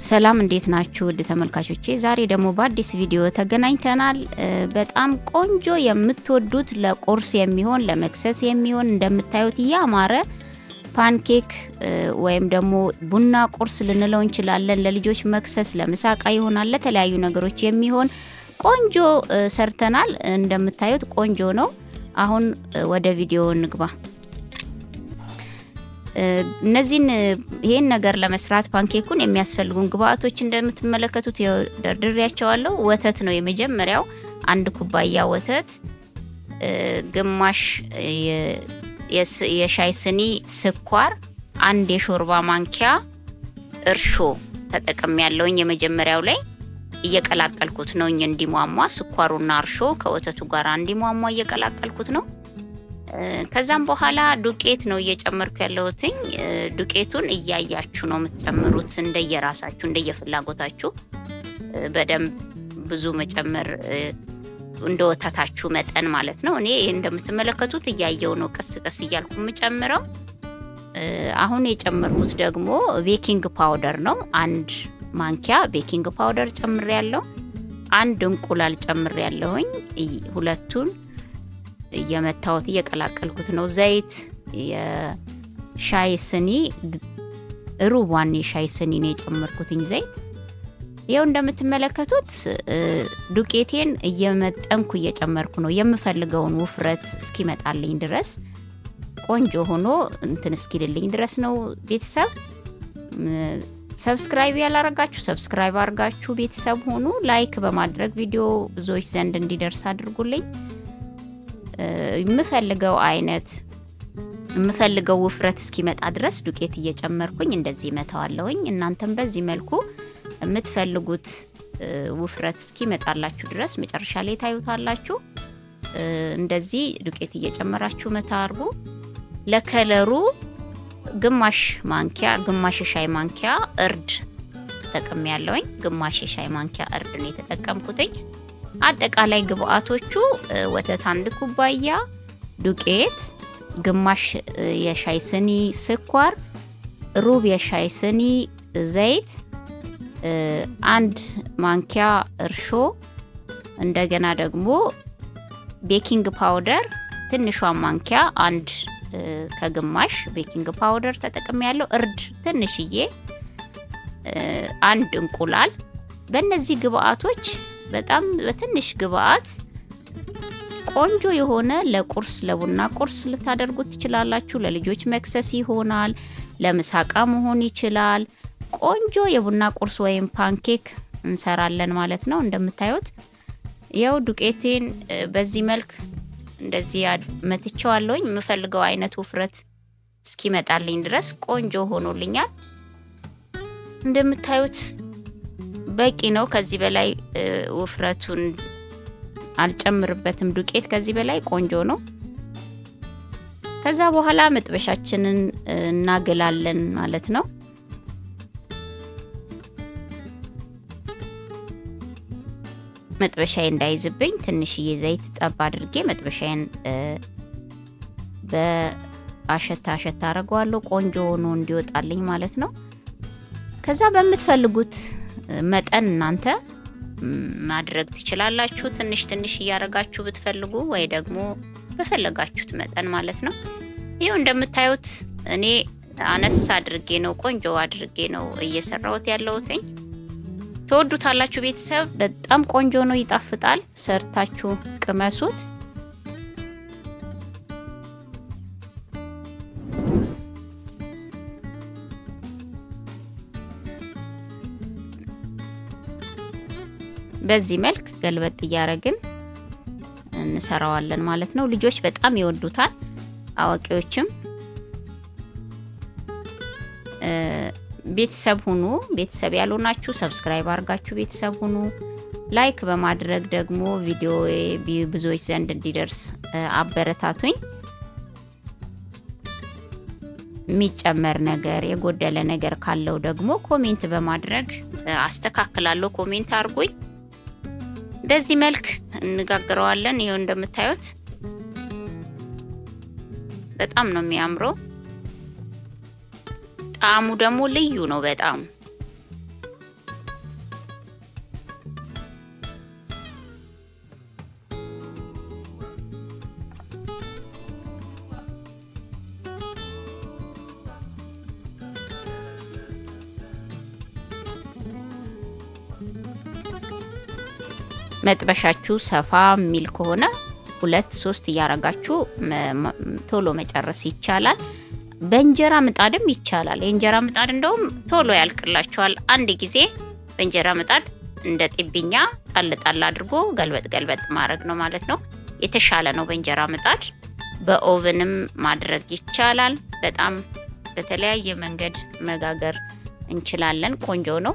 ሰላም እንዴት ናችሁ ውድ ተመልካቾቼ? ዛሬ ደግሞ በአዲስ ቪዲዮ ተገናኝተናል። በጣም ቆንጆ የምትወዱት ለቁርስ የሚሆን ለመክሰስ የሚሆን እንደምታዩት ያማረ ፓንኬክ ወይም ደግሞ ቡና ቁርስ ልንለው እንችላለን። ለልጆች መክሰስ ለምሳቃ ይሆናል፣ ለተለያዩ ነገሮች የሚሆን ቆንጆ ሰርተናል። እንደምታዩት ቆንጆ ነው። አሁን ወደ ቪዲዮ እንግባ። ይሄን ነገር ለመስራት ፓንኬኩን የሚያስፈልጉን ግብአቶች እንደምትመለከቱት ደርድሬያቸዋለሁ። ወተት ነው የመጀመሪያው፣ 1 ኩባያ ወተት፣ ግማሽ የሻይ ስኒ ስኳር፣ 1 የሾርባ ማንኪያ እርሾ ተጠቅሜያለሁኝ። የመጀመሪያው ላይ እየቀላቀልኩት ነው እንዲሟሟ፣ ስኳሩና እርሾ ከወተቱ ጋር እንዲሟሟ እየቀላቀልኩት ነው። ከዛም በኋላ ዱቄት ነው እየጨመርኩ ያለሁት። ዱቄቱን እያያችሁ ነው የምትጨምሩት፣ እንደየራሳችሁ እንደየፍላጎታችሁ። በደንብ ብዙ መጨመር እንደ ወተታችሁ መጠን ማለት ነው። እኔ እንደምትመለከቱት እያየው ነው ቀስ ቀስ እያልኩ የምጨምረው። አሁን የጨመርኩት ደግሞ ቤኪንግ ፓውደር ነው። 1 ማንኪያ ቤኪንግ ፓውደር ጨምሬያለሁ። 1 እንቁላል ጨምሬያለሁኝ። ሁለቱን እየመታወት እየቀላቀልኩት ነው። ዘይት የሻይ ስኒ ሩቧን የሻይ ስኒ ነው የጨመርኩትኝ ዘይት። ይኸው እንደምትመለከቱት ዱቄቴን እየመጠንኩ እየጨመርኩ ነው፣ የምፈልገውን ውፍረት እስኪመጣልኝ ድረስ ቆንጆ ሆኖ እስኪልልኝ ድረስ ነው። ቤተሰብ ሰብስክራይብ ያላረጋችሁ ሰብስክራይብ አርጋችሁ ቤተሰብ ሆኑ። ላይክ በማድረግ ቪዲዮ ብዙዎች ዘንድ እንዲደርስ አድርጉልኝ። የምፈልገው ውፍረት እስኪመጣ ድረስ ዱቄት እየጨመርኩኝ እንደዚህ መታዋለሁኝ። እናንተም በዚህ መልኩ የምትፈልጉት ውፍረት እስኪመጣላችሁ ድረስ መጨረሻ ላይ ታዩታላችሁ። እንደዚህ ዱቄት እየጨመራችሁ መታርጉ። ለከለሩ ግማሽ የሻይ ማንኪያ እርድ ተጠቅሜያለሁኝ። ግማሽ የሻይ ማንኪያ እርድ ነው የተጠቀምኩትኝ። አጠቃላይ ግብአቶቹ ወተት 1 ኩባያ፣ ዱቄት ግማሽ የሻይ ስኒ ስኳር፣ ሩብ የሻይ ስኒ ዘይት፣ 1 ማንኪያ እርሾ፣ እንደገና ደግሞ ቤኪንግ ፓውደር ትንሿ ማንኪያ 1 ከግማሽ ቤኪንግ ፓውደር ተጠቅሜያለሁ። እርድ ትንሽዬ፣ 1 እንቁላል። በእነዚህ ግብአቶች በጣም በትንሽ ግብአት ቆንጆ የሆነ ለቁርስ ለቡና ቁርስ ልታደርጉት ትችላላችሁ። ለልጆች መክሰስ ይሆናል፣ ለምሳቃ መሆን ይችላል። ቆንጆ የቡና ቁርስ ወይም ፓንኬክ እንሰራለን ማለት ነው። እንደምታዩት ያው ዱቄቴን በዚህ መልክ እንደዚህ መትቼዋለሁኝ። የምፈልገው አይነት ውፍረት እስኪመጣልኝ ድረስ ቆንጆ ሆኖልኛል። እንደምታዩት በቂ ነው። ከዚህ በላይ ውፍረቱን አልጨምርበትም። ዱቄት ከዚህ በላይ ቆንጆ ነው። ከዛ በኋላ መጥበሻችንን እናገላለን ማለት ነው። መጥበሻዬ እንዳይዝብኝ ትንሽዬ ዘይት ጠብ አድርጌ መጥበሻዬን በአሸታ አረገዋለሁ፣ ቆንጆ ሆኖ እንዲወጣልኝ ማለት ነው። ከዛ በምትፈልጉት መጠን እናንተ ማድረግ ትችላላችሁ። ትንሽ ትንሽ እያረጋችሁ ብትፈልጉ ወይ ደግሞ በፈለጋችሁት መጠን ማለት ነው። ይሄው እንደምታዩት እኔ አነስ አድርጌ ነው ቆንጆ አድርጌ ነው እየሰራሁት ያለሁትኝ። ተወዱታላችሁ ቤተሰብ። በጣም ቆንጆ ነው፣ ይጣፍጣል። ሰርታችሁ ቅመሱት። በዚህ መልክ ገልበጥ እያረግን እንሰራዋለን ማለት ነው። ልጆች በጣም ይወዱታል፣ አዋቂዎችም። ቤተሰብ ሁኑ። ቤተሰብ ያልሆናችሁ ሰብስክራይብ አርጋችሁ ቤተሰብ ሁኑ። ላይክ በማድረግ ደግሞ ቪዲዮ ብዙዎች ዘንድ እንዲደርስ አበረታቱኝ። የሚጨመር ነገር የጎደለ ነገር ካለው ደግሞ ኮሜንት በማድረግ አስተካክላለሁ። ኮሜንት አርጉኝ። በዚህ መልክ እንጋግረዋለን። ይሄው እንደምታዩት በጣም ነው የሚያምረው። ጣዕሙ ደግሞ ልዩ ነው በጣም መጥበሻችሁ ሰፋ ሚል ከሆነ 2-3 እያረጋችሁ ቶሎ መጨረስ ይቻላል። በእንጀራ ምጣድም ይቻላል። የእንጀራ ምጣድ እንደውም ቶሎ ያልቅላችኋል። አንድ ጊዜ በእንጀራ ምጣድ እንደ ጢብኛ ጣል አድርጎ ገልበጥ ማድረግ ነው ማለት ነው። የተሻለ ነው በእንጀራ ምጣድ። በኦቨንም ማድረግ ይቻላል። በጣም በተለያየ መንገድ መጋገር እንችላለን። ቆንጆ ነው።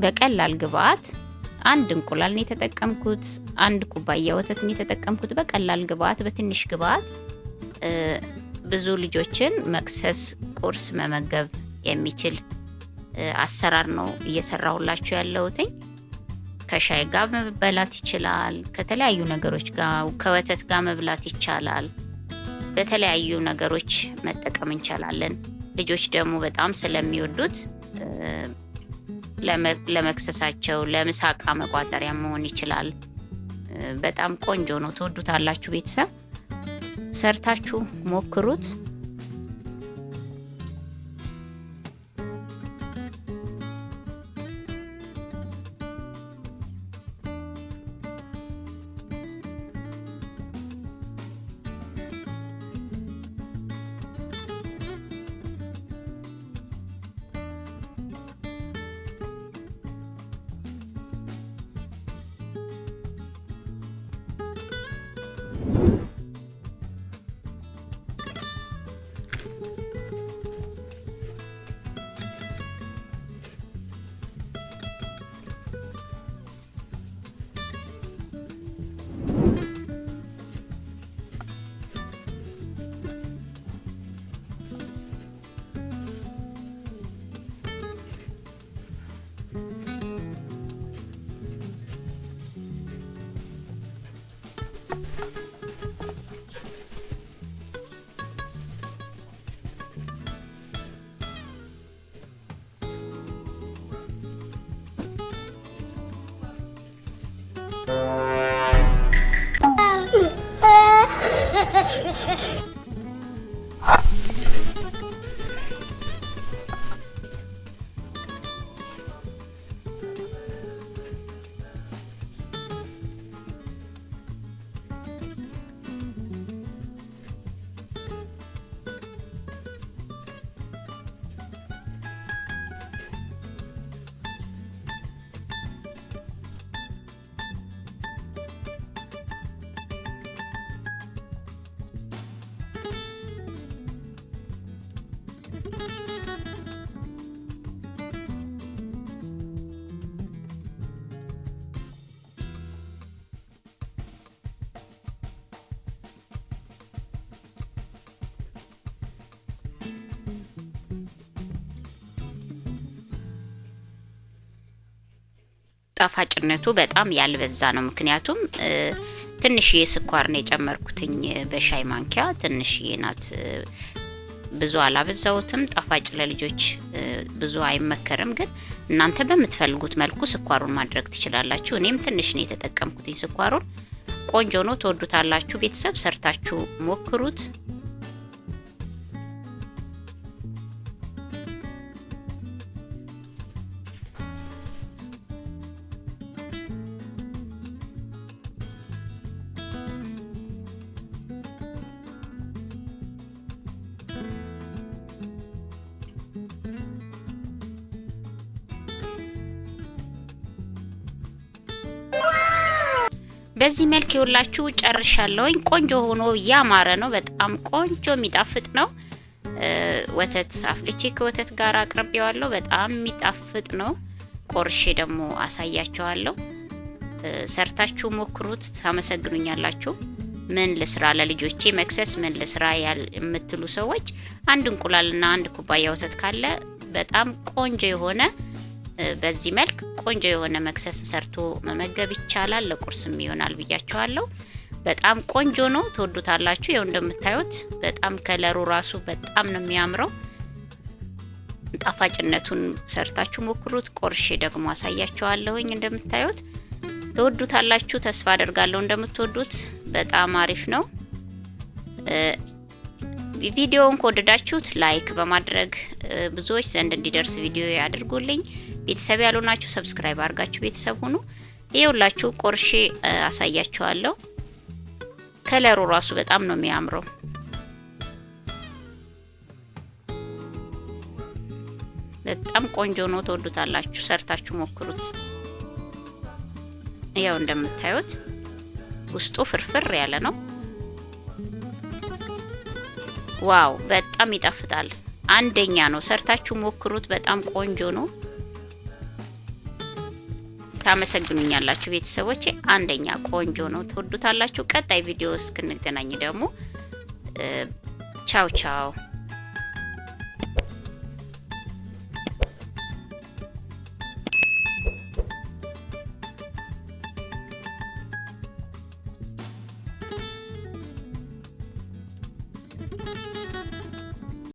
በቀላል ግብአት አንድ እንቁላል ነው የተጠቀምኩት። አንድ ኩባያ ወተት ነው የተጠቀምኩት። በቀላል ግብአት በትንሽ ግብአት ብዙ ልጆችን መክሰስ ቁርስ መመገብ የሚችል አሰራር ነው እየሰራሁላችሁ ያለሁት። ከሻይ ጋር መብላት ይችላል። ከተለያዩ ነገሮች ጋር ከወተት ጋር መብላት ይቻላል። በተለያዩ ነገሮች መጠቀም እንችላለን። ልጆች ደግሞ በጣም ስለሚወዱት ለመክሰሳቸው ለምሳቃ መቋጠሪያ መሆን ይችላል። በጣም ቆንጆ ነው። ትወዱታላችሁ። ቤተሰብ ሰርታችሁ ሞክሩት። ጣፋጭነቱ በጣም ያልበዛ ነው። ምክንያቱም ትንሽዬ ስኳር ነው የጨመርኩትኝ በሻይ ማንኪያ ትንሽዬ ናት። ብዙ አላበዛውትም። ጣፋጭ ለልጆች ብዙ አይመከርም፣ ግን እናንተ በምትፈልጉት መልኩ ስኳሩን ማድረግ ትችላላችሁ። እኔም ትንሽ ነው የተጠቀምኩትኝ ስኳሩን። ቆንጆ ነው፣ ትወዱታላችሁ። ቤተሰብ ሰርታችሁ ሞክሩት። በዚህ መልክ ይውላችሁ ጨርሻለሁኝ። ቆንጆ ሆኖ ያማረ ነው። በጣም ቆንጆ የሚጣፍጥ ነው። ወተት አፍልቼ ከወተት ጋር አቅርቤዋለሁ። በጣም የሚጣፍጥ ነው። ቆርሼ ደግሞ አሳያችኋለሁ። ሰርታችሁ ሞክሩት፣ ታመሰግኑኛላችሁ። ምን ልስራ ለልጆቼ መክሰስ ምን ልስራ የምትሉ ሰዎች አንድ እንቁላልና አንድ ኩባያ ወተት ካለ በጣም ቆንጆ የሆነ በዚህ መልክ ቆንጆ የሆነ መክሰስ ሰርቶ መመገብ ይቻላል። ለቁርስም ይሆናል ብያችኋለሁ። በጣም ቆንጆ ነው፣ ትወዱታላችሁ። ያው እንደምታዩት በጣም ከለሩ ራሱ በጣም ነው የሚያምረው። ጣፋጭነቱን ሰርታችሁ ሞክሩት። ቆርሼ ደግሞ አሳያችኋለሁኝ። እንደምታዩት ትወዱታላችሁ፣ ተስፋ አደርጋለሁ እንደምትወዱት። በጣም አሪፍ ነው። ቪዲዮውን ከወደዳችሁት ላይክ በማድረግ ብዙዎች ዘንድ እንዲደርስ ቪዲዮ ያድርጉልኝ። ቤተሰብ ያልሆናችሁ ሰብስክራይብ አድርጋችሁ ቤተሰብ ሁኑ። ይኸውላችሁ ቆርሼ አሳያችኋለሁ። ከለሩ ራሱ በጣም ነው የሚያምረው። በጣም ቆንጆ ነው፣ ትወዱታላችሁ። ሰርታችሁ ሞክሩት። ያው እንደምታዩት ውስጡ ፍርፍር ያለ ነው። ዋው በጣም ይጣፍጣል። አንደኛ ነው፣ ሰርታችሁ ሞክሩት። በጣም ቆንጆ ነው። ታመሰግኑኛላችሁ ቤተሰቦቼ። አንደኛ ቆንጆ ነው፣ ትወዱታላችሁ። ቀጣይ ቪዲዮ እስክንገናኝ ደግሞ ቻው ቻው።